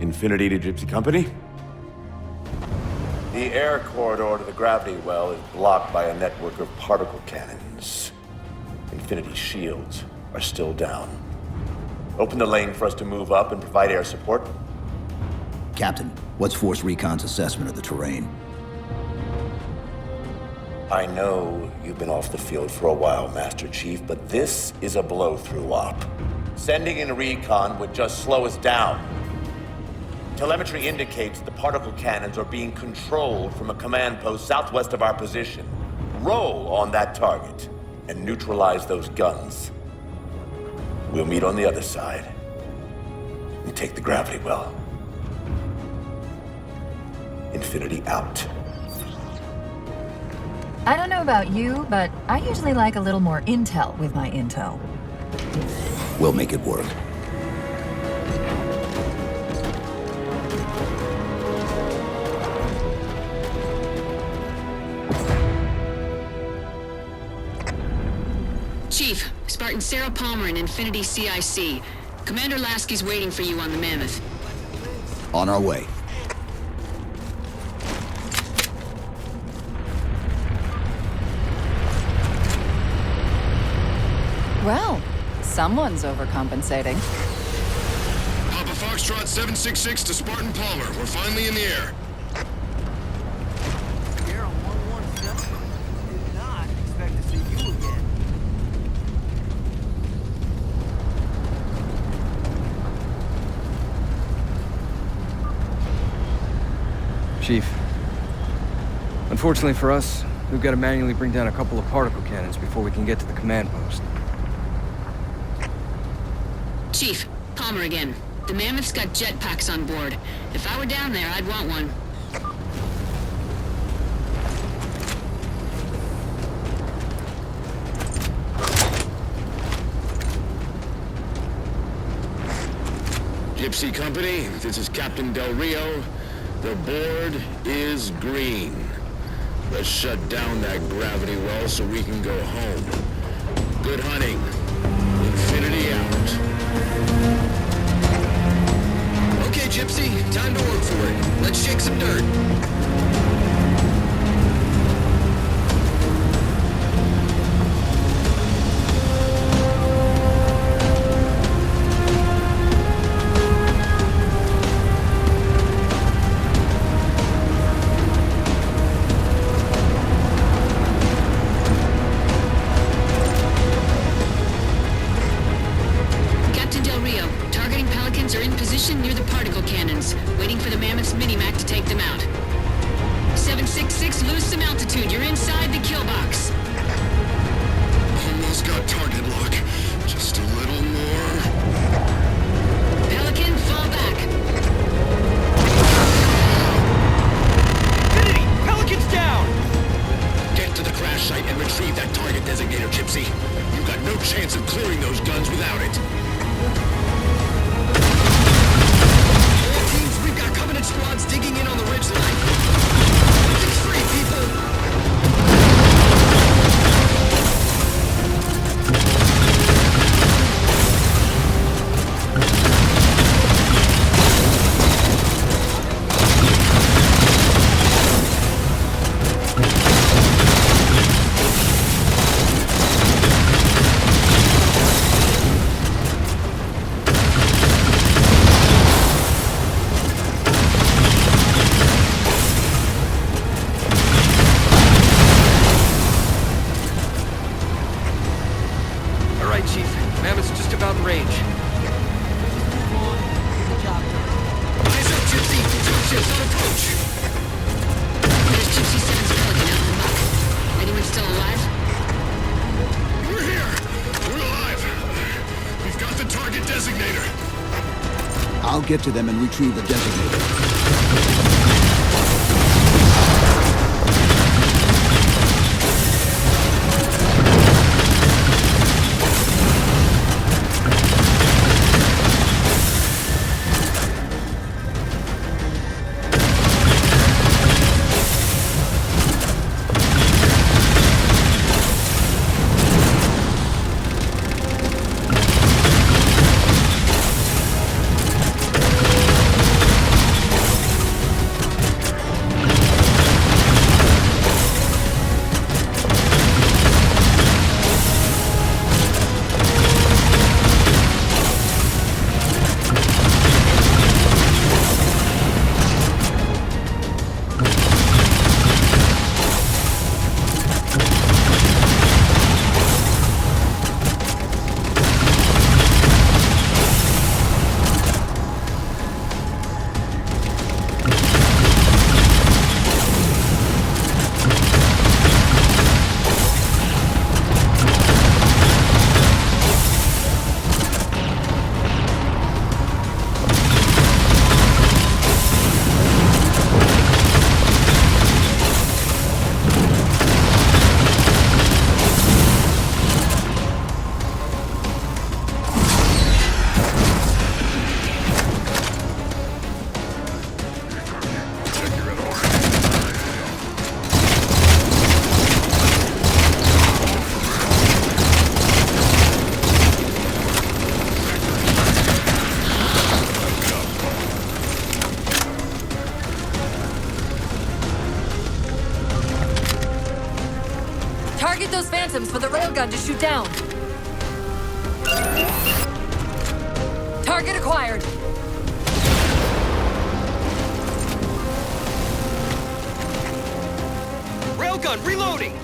Infinity to Gypsy Company? The air corridor to the gravity well is blocked by a network of particle cannons. Infinity's shields are still down. Open the lane for us to move up and provide air support. Captain, what's Force Recon's assessment of the terrain? I know you've been off the field for a while, Master Chief, but this is a blow-through op. Sending in recon would just slow us down. Telemetry indicates the particle cannons are being controlled from a command post southwest of our position. Roll on that target and neutralize those guns. We'll meet on the other side and take the gravity well. Infinity out. I don't know about you, but I usually like a little more intel with my intel. We'll make it work. Chief, Spartan Sarah Palmer in Infinity CIC. Commander Lasky's waiting for you on the Mammoth. On our way. Well, someone's overcompensating. Papa Foxtrot 766 to Spartan Palmer. We're finally in the air. Here on 117. Did not expect to see you again. Chief, unfortunately for us, we've got to manually bring down a couple of particle cannons before we can get to the command post. Chief, Palmer again. The Mammoth's got jetpacks on board. If I were down there, I'd want one. Gypsy Company, this is Captain Del Rio. The board is green. Let's shut down that gravity well so we can go home. Good hunting. Infinity out. Okay, Gypsy, time to work for it. Let's shake some dirt. Captain Del Rio, targeting Pelicans are in position near the particle cannons, waiting for the Mammoth's minimac to take them out. 766, lose some altitude. You're inside the kill box. Almost got target lock. Just a little more. Pelican, fall back. Infinity! Pelican's down! Get to the crash site and retrieve that target designator, Gypsy. You've got no chance of clearing those guns without it. All teams, we've got Covenant squads digging in on the ridgeline. It's free, people! All right, Chief. Mammoth's just about in range. Eyes up, Gypsy! Dropships on approach! There's Gypsy 7's Pelican out in the muck. Anyone still alive? We're here! We're alive! We've got the target designator! I'll get to them and retrieve the designator. those phantoms for the railgun to shoot down. Target acquired. Railgun, reloading!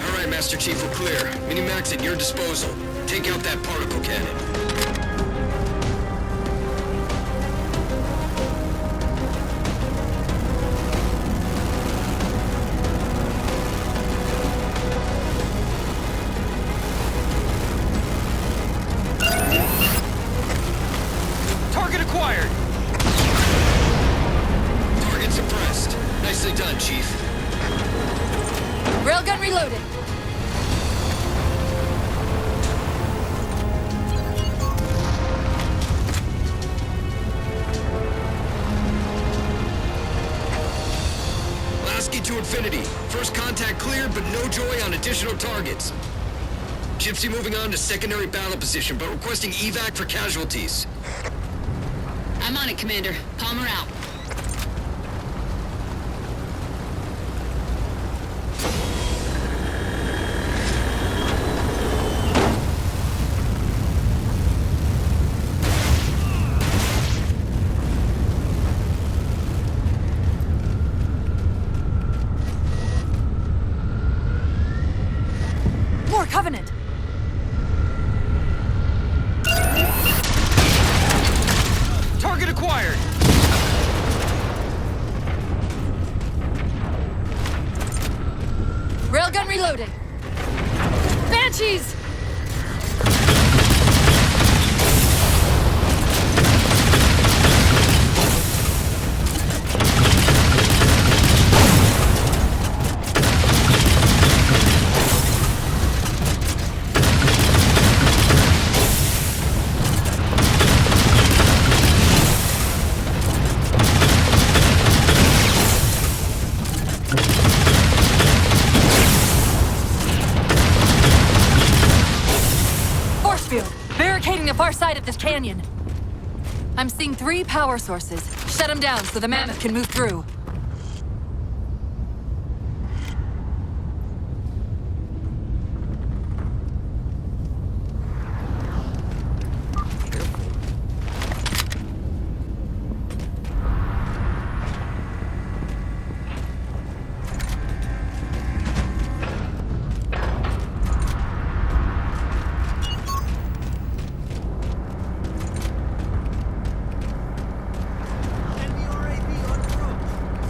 All right, Master Chief, we're clear. Minimax at your disposal. Take out that particle cannon. Target acquired! Target suppressed. Nicely done, Chief. Railgun reloaded. Lasky to infinity. First contact cleared, but no joy on additional targets. Gypsy moving on to secondary battle position, but requesting evac for casualties. I'm on it, Commander. Palmer out. More Covenant. Target acquired! Railgun reloaded. Banshees! Force field, barricading the far side of this canyon. I'm seeing 3 power sources. Shut them down so the mammoth can move through. Enemy RAV on approach.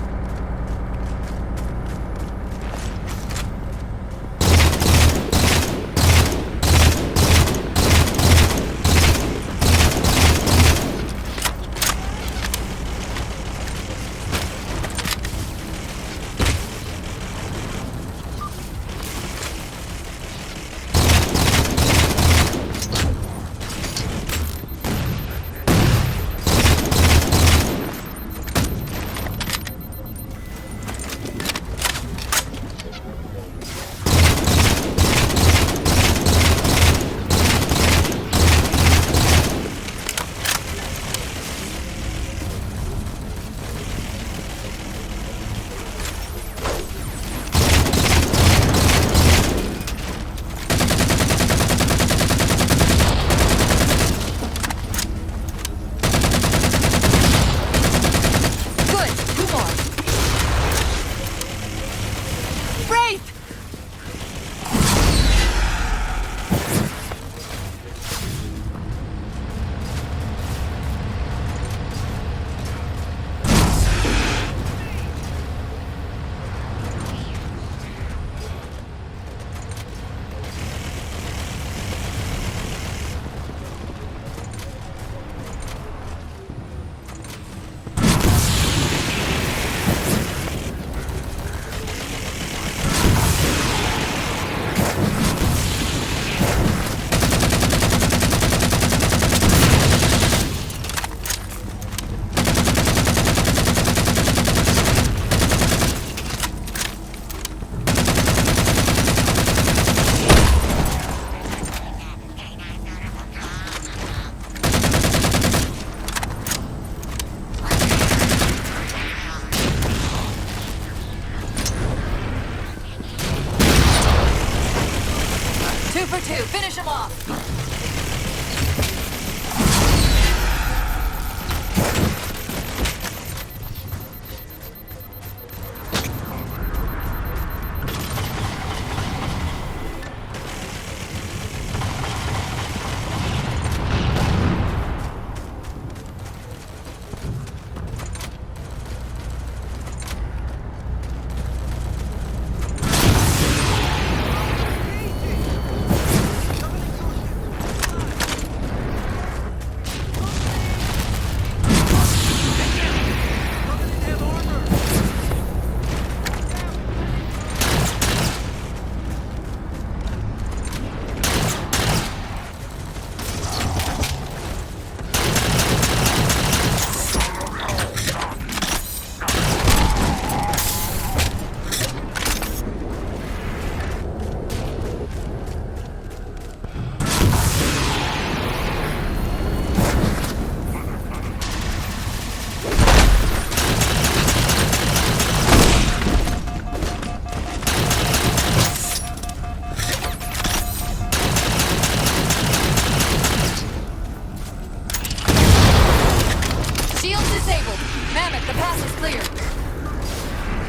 disabled. Mammoth, the pass is clear.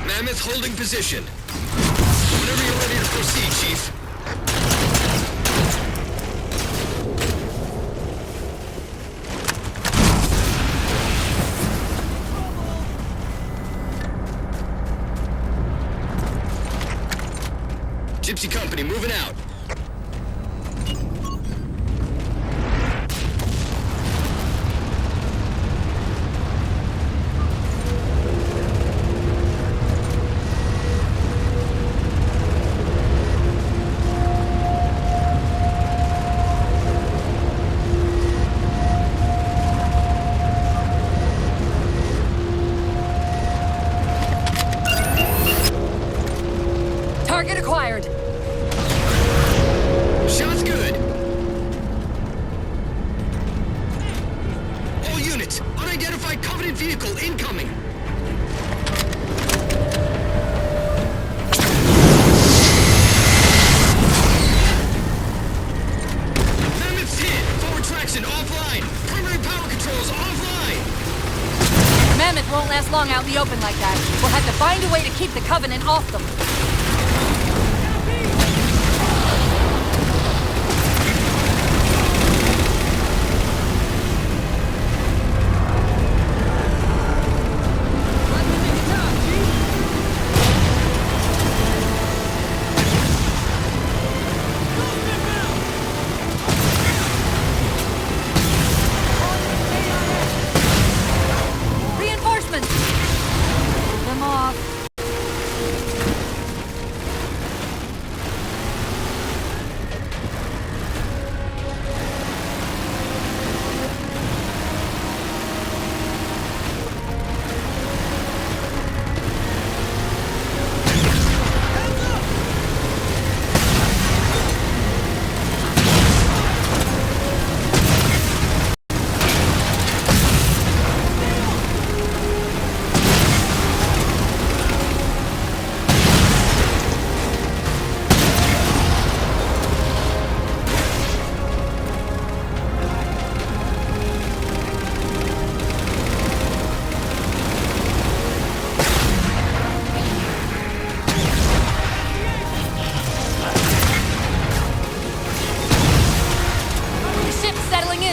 Mammoth holding position. Whenever you're ready to proceed, Chief. Gypsy Company moving out. Target acquired. Shots good. All units, unidentified Covenant vehicle incoming. Mammoth's hit. Forward traction offline. Primary power controls offline. Mammoth won't last long out in the open like that. We'll have to find a way to keep the Covenant off them. Reinforcements! Hold them off.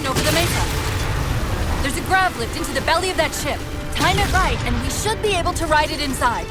Over the mesa. There's a grav lift into the belly of that ship. Time it right, and we should be able to ride it inside.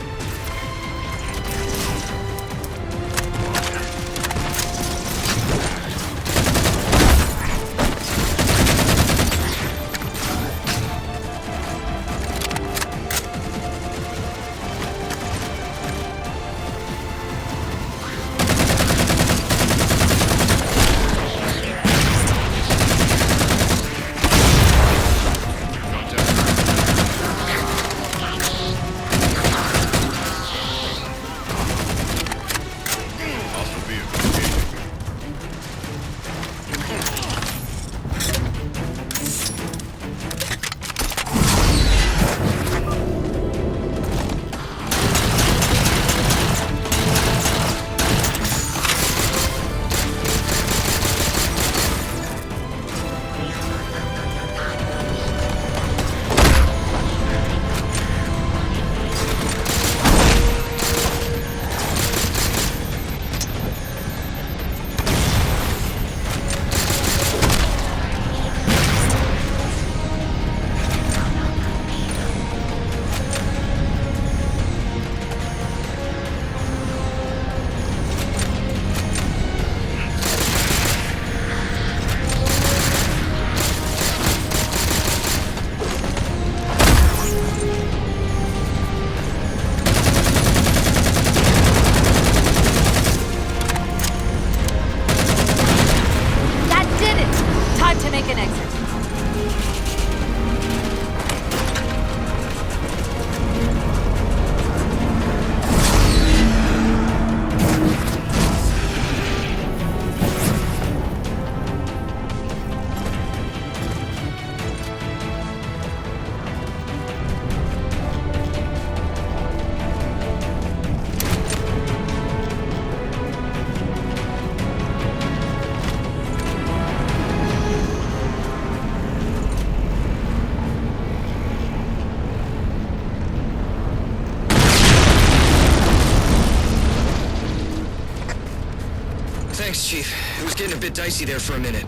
Chief. It was getting a bit dicey there for a minute.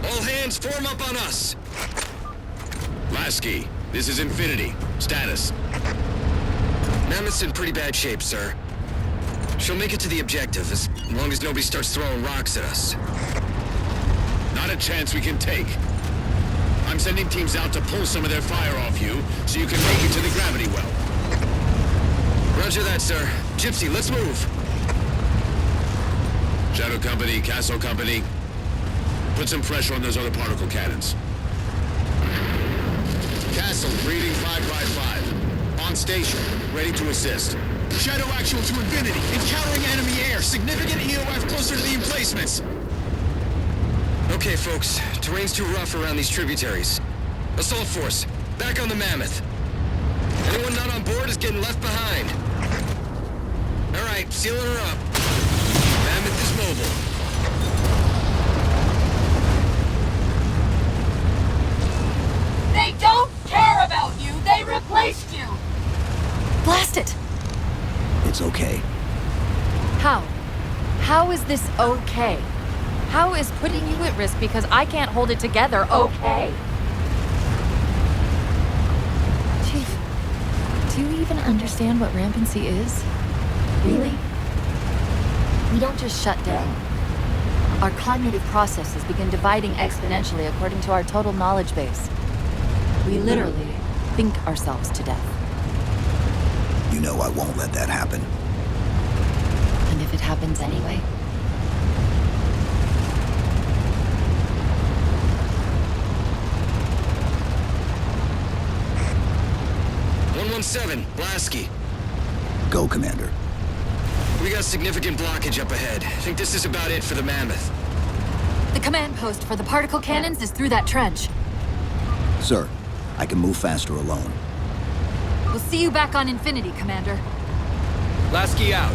All hands, form up on us! Lasky, this is Infinity. Status. Mammoth's in pretty bad shape, sir. She'll make it to the objective, as long as nobody starts throwing rocks at us. Not a chance we can take. I'm sending teams out to pull some of their fire off you, so you can make it to the gravity well. Roger that, sir. Gypsy, let's move. Shadow Company, Castle Company, put some pressure on those other particle cannons. Castle, reading 555. On station, ready to assist. Shadow actual to Infinity. Encountering enemy air. Significant EOF closer to the emplacements. Okay, folks. Terrain's too rough around these tributaries. Assault force, back on the Mammoth. Anyone not on board is getting left behind. All right, sealing her up. Mammoth is mobile. They don't care about you! They replaced you! Blast it! It's okay. How? How is this okay? How is putting you at risk because I can't hold it together okay? Chief, do you even understand what rampancy is? Really? We don't just shut down. Our cognitive processes begin dividing exponentially according to our total knowledge base. We literally think ourselves to death. You know I won't let that happen. And if it happens anyway? Seven, Lasky. Go, Commander. We got significant blockage up ahead. Think this is about it for the Mammoth. The command post for the particle cannons is through that trench. Sir, I can move faster alone. We'll see you back on Infinity, Commander. Lasky out.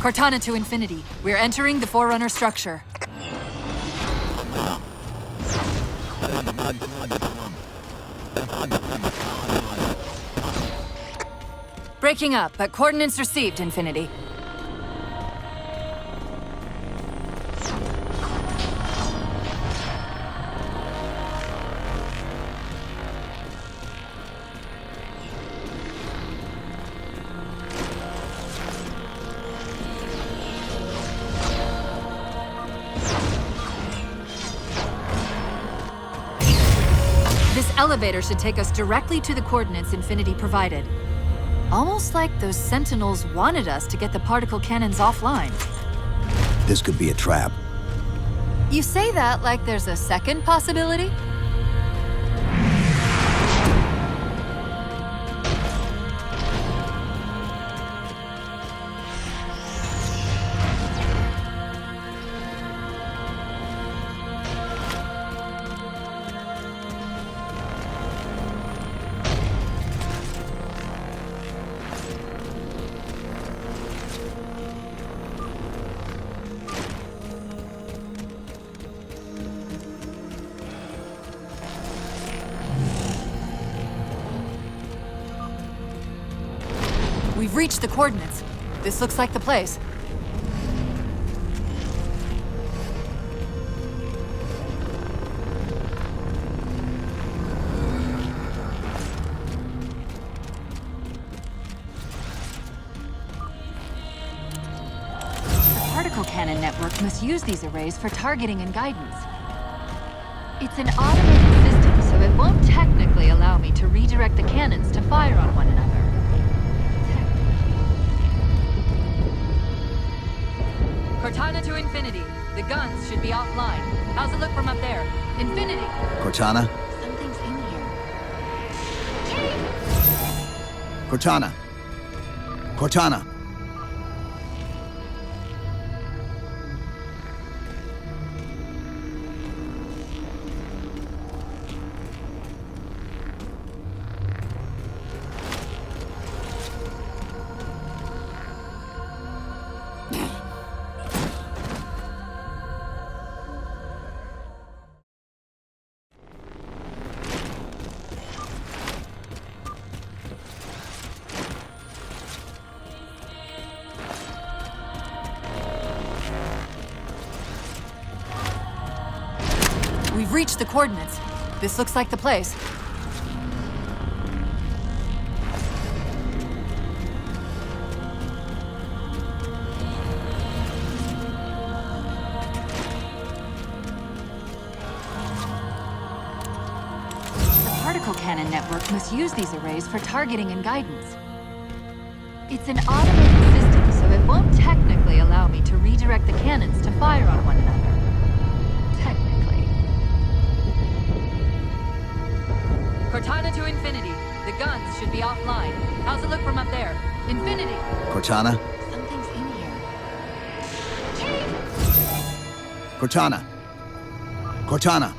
Cortana to Infinity. We're entering the Forerunner structure. Breaking up, but coordinates received, Infinity. This elevator should take us directly to the coordinates Infinity provided. Almost like those Sentinels wanted us to get the particle cannons offline. This could be a trap. You say that like there's a second possibility? We've reached the coordinates. This looks like the place. The particle cannon network must use these arrays for targeting and guidance. It's an automated system, so it won't technically allow me to redirect the cannons to fire on one another. Cortana to Infinity. The guns should be offline. How's it look from up there? Infinity! Cortana? Something's in here. Cortana! Cortana! We've reached the coordinates. This looks like the place. The particle cannon network must use these arrays for targeting and guidance. It's an automated system, so it won't technically allow me to redirect the cannons to fire on one another. Technically. Cortana to Infinity. The guns should be offline. How's it look from up there? Infinity! Cortana? Something's in here. Cortana! Cortana!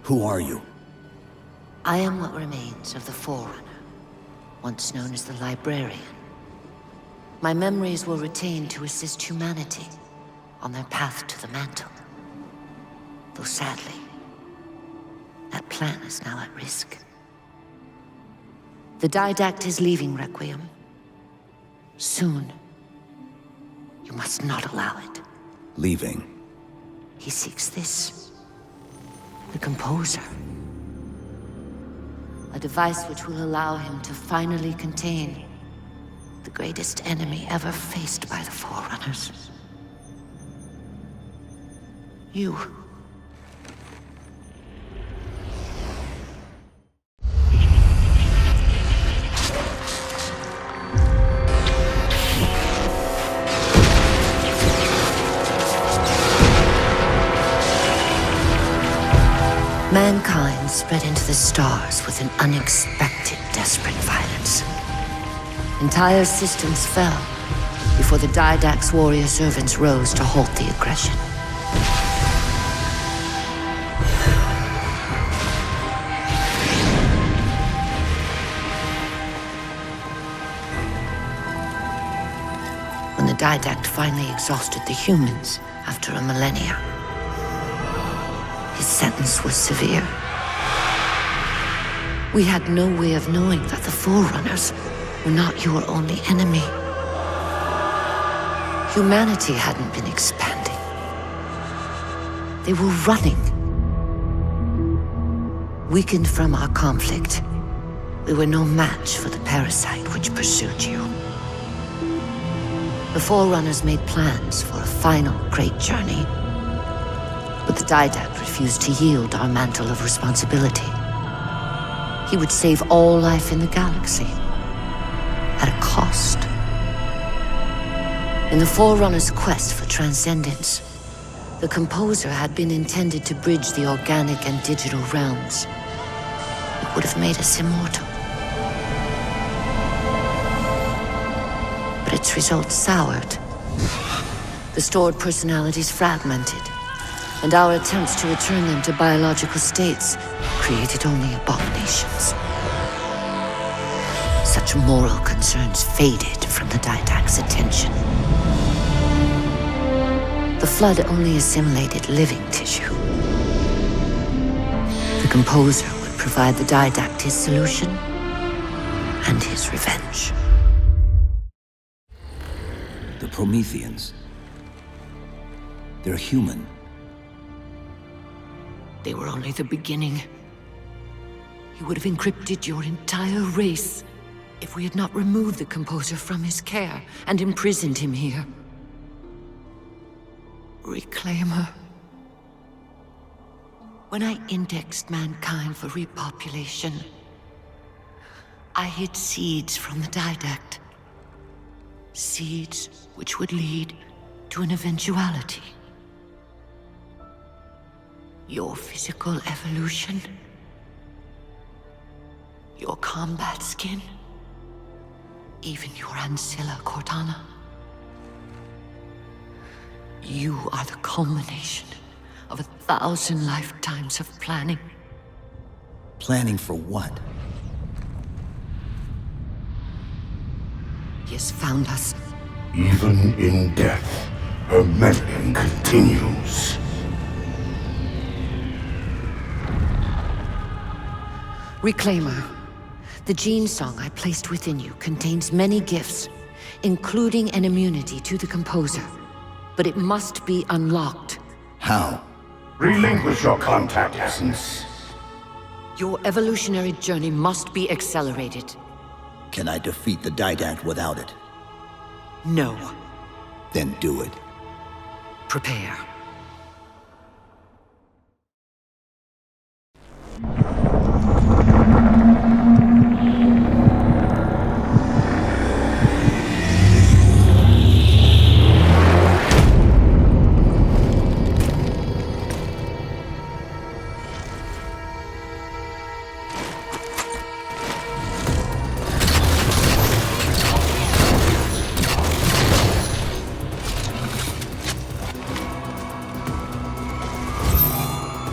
Who are you? I am what remains of the Forerunner, once known as the Librarian. My memories were retained to assist humanity on their path to the mantle. Though sadly, that plan is now at risk. The Didact is leaving Requiem. Soon. You must not allow it. Leaving. He seeks this. The Composer. A device which will allow him to finally contain the greatest enemy ever faced by the Forerunners. You. Mankind spread into the stars with an unexpected, desperate violence. Entire systems fell before the Didact's warrior servants rose to halt the aggression. When the Didact finally exhausted the humans after a millennia, his sentence was severe. We had no way of knowing that the Forerunners were not your only enemy. Humanity hadn't been expanding. They were running. Weakened from our conflict, we were no match for the parasite which pursued you. The Forerunners made plans for a final great journey, but the Didact refused to yield our mantle of responsibility. He would save all life in the galaxy, at a cost. In the Forerunner's quest for transcendence, the Composer had been intended to bridge the organic and digital realms. It would have made us immortal. But its results soured. The stored personalities fragmented, and our attempts to return them to biological states created only abominations. Such moral concerns faded from the Didact's attention. The Flood only assimilated living tissue. The Composer would provide the Didact his solution and his revenge. The Prometheans. They're human. They were only the beginning. He would have encrypted your entire race if we had not removed the Composer from his care and imprisoned him here. Reclaim her. When I indexed mankind for repopulation, I hid seeds from the Didact. Seeds which would lead to an eventuality. Your physical evolution, your combat skin, even your ancilla Cortana. You are the culmination of 1,000 lifetimes of planning. Planning for what? He has found us. Even in death, her meddling continues. Reclaimer. The gene song I placed within you contains many gifts, including an immunity to the Composer. But it must be unlocked. How? Relinquish your contact essence. Your evolutionary journey must be accelerated. Can I defeat the Didact without it? No. Then do it. Prepare.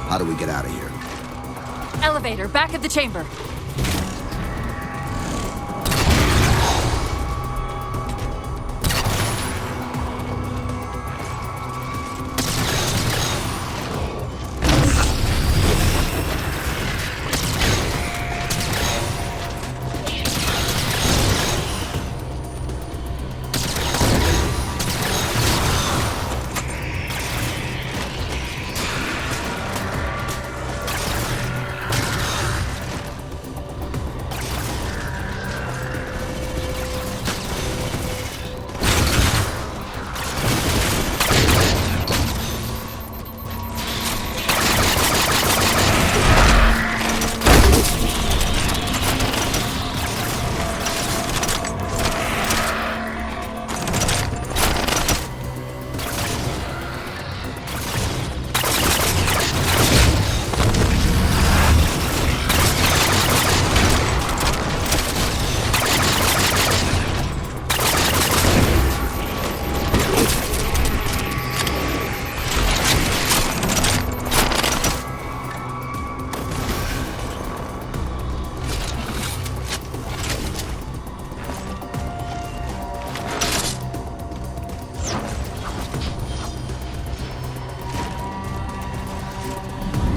How do we get out of here? Elevator, back of the chamber.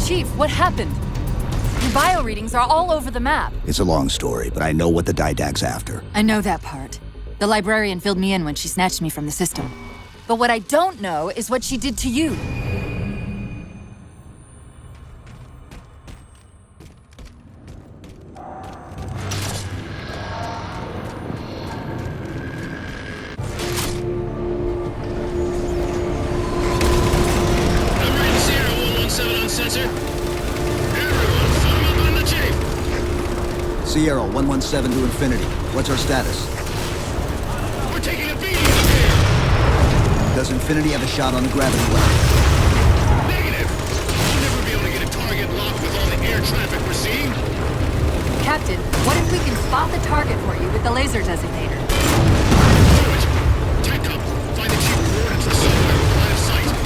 Chief, what happened? Your bio readings are all over the map. It's a long story, but I know what the Didact's after. I know that part. The librarian filled me in when she snatched me from the system. But what I don't know is what she did to you. Sierra 117 to Infinity. What's our status? We're taking a beating up here! Does Infinity have a shot on the gravity well? Negative! We'll never be able to get a target locked with all the air traffic we're seeing. Captain, what if we can spot the target for you with the laser designator? Do it! Tech up! Find the chief coordinates for somewhere with line of sight.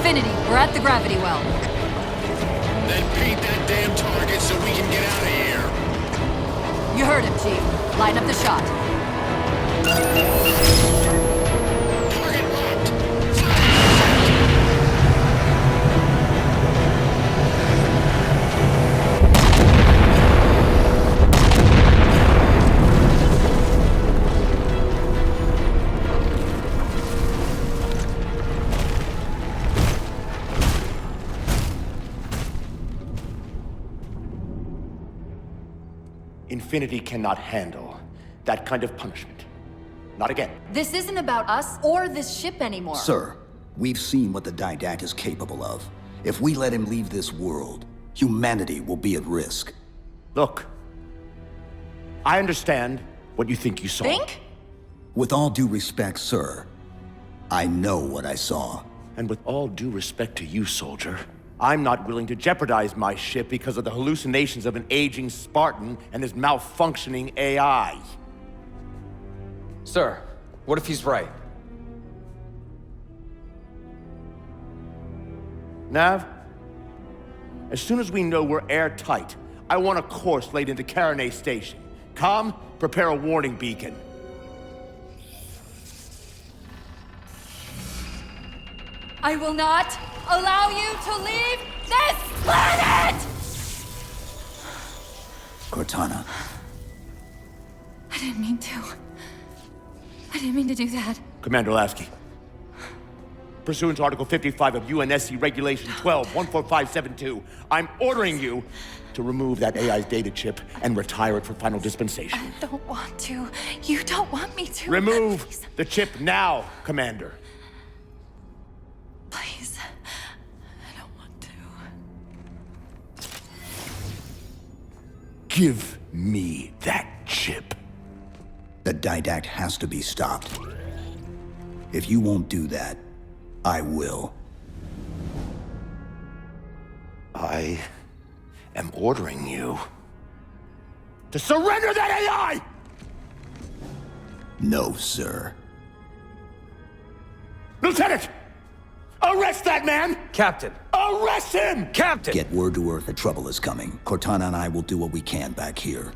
Infinity, we're at the gravity well. Then paint that damn target so we can get out of here. You heard him, Chief. Line up the shot. Target locked. Infinity cannot handle that kind of punishment. Not again. This isn't about us or this ship anymore. Sir, we've seen what the Didact is capable of. If we let him leave this world, humanity will be at risk. Look, I understand what you think you saw. Think? With all due respect, sir, I know what I saw. And with all due respect to you, soldier, I'm not willing to jeopardize my ship because of the hallucinations of an aging Spartan and his malfunctioning AI. Sir, what if he's right? Nav, as soon as we know we're airtight, I want a course laid into Karenay Station. Com, prepare a warning beacon. I will not allow you to leave this planet! Cortana. I didn't mean to. I didn't mean to do that. Commander Lasky, pursuant to Article 55 of UNSC Regulation 12-14572, I'm ordering you to remove that AI's data chip and retire it for final dispensation. I don't want to. You don't want me to. Remove Please. the chip now, Commander. Please. I don't want to. Give me that chip. The Didact has to be stopped. If you won't do that, I will. I am ordering you to surrender that AI! No, sir. Lieutenant! Arrest that man! Captain! Arrest him! Captain! Get word to Earth that trouble is coming. Cortana and I will do what we can back here.